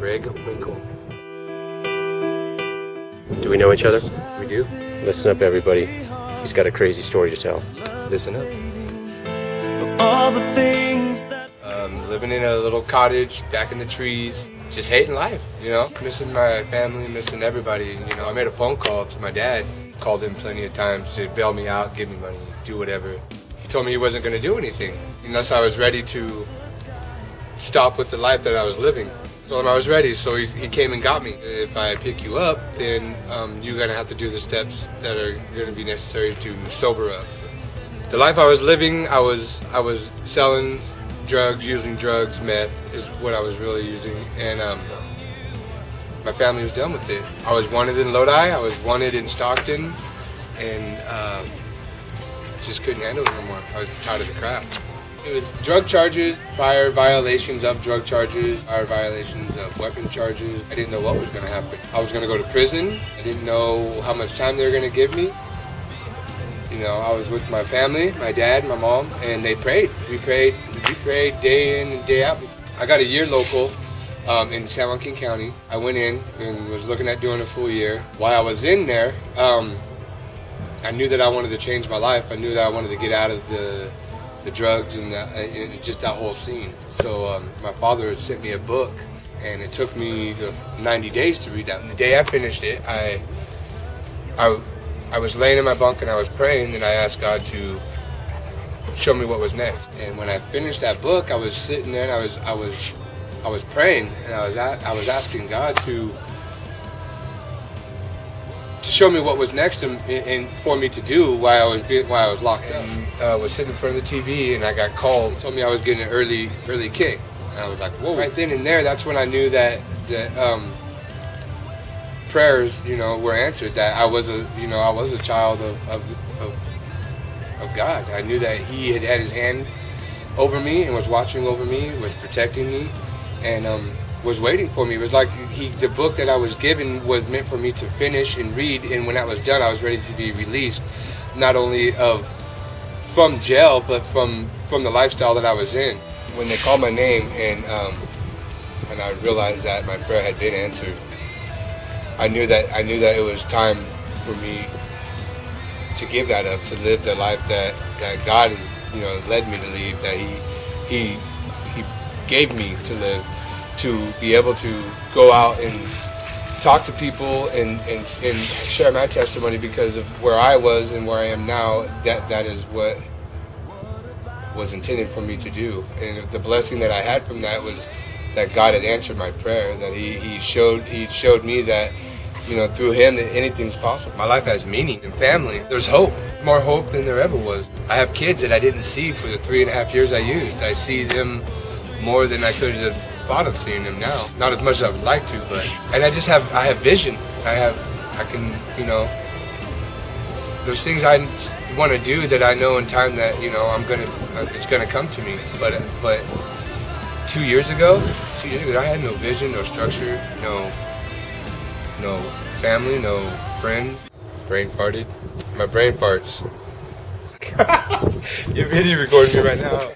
Winkle. Do we know each other? We do? Listen up, everybody. He's got a crazy story to tell. Listen up. All the things that Living in a little cottage back in the trees, just hating life, you know, missing my family, missing everybody. You know, I made a phone call to my dad, called him plenty of times to bail me out, give me money, do whatever. He told me he wasn't going to do anything unless I was ready to stop with the life that I was living. Told him I was ready, so he came and got me. If I pick you up, then you're going to have to do the steps that are going to be necessary to sober up. The life I was living, I was selling drugs, using drugs, meth is what I was really using, and my family was done with it. I was wanted in Lodi, I was wanted in Stockton, and just couldn't handle it no more. I was tired of the crap. It was drug charges, prior violations of drug charges, prior violations of weapon charges. I didn't know what was going to happen. I was going to go to prison. I didn't know how much time they were going to give me. You know, I was with my family, my dad, my mom, and they prayed. We prayed day in and day out. I got a year local in San Joaquin County. I went in and was looking at doing a full year. While I was in there, I knew that I wanted to change my life. I knew that I wanted to get out of the drugs and just that whole scene. So my father had sent me a book, and it took me 90 days to read that. The day I finished it, I was laying in my bunk and I was praying, and I asked God to show me what was next. And when I finished that book, I was sitting there and I was praying, and I was asking God to show me what was next and for me to do while I was locked up. I was sitting in front of the TV and I got called. Told me I was getting an early kick, and I was like, whoa! Right then and there, that's when I knew that prayers, you know, were answered. That I was a child of God. I knew that He had His hand over me and was watching over me, was protecting me, and was waiting for me. It was like the book that I was given was meant for me to finish and read, and when that was done, I was ready to be released, not only from jail, but from the lifestyle that I was in. When they called my name and I realized that my prayer had been answered, I knew that it was time for me to give that up, to live the life that God has, you know, led me to live, that He gave me to live, to be able to go out and talk to people and share my testimony because of where I was and where I am now. That is what was intended for me to do. And the blessing that I had from that was that God had answered my prayer, that He showed me that, you know, through Him that anything's possible. My life has meaning and family. There's hope, more hope than there ever was. I have kids that I didn't see for the 3.5 years I used. I see them more than I could have thought of seeing them now. Not as much as I would like to, but and I have vision. I can, you know, there's things I want to do that I know in time that, you know, it's gonna come to me. But 2 years ago, I had no vision, no structure, no family, no friends. Brain farted. My brain farts. You're video recording me right now.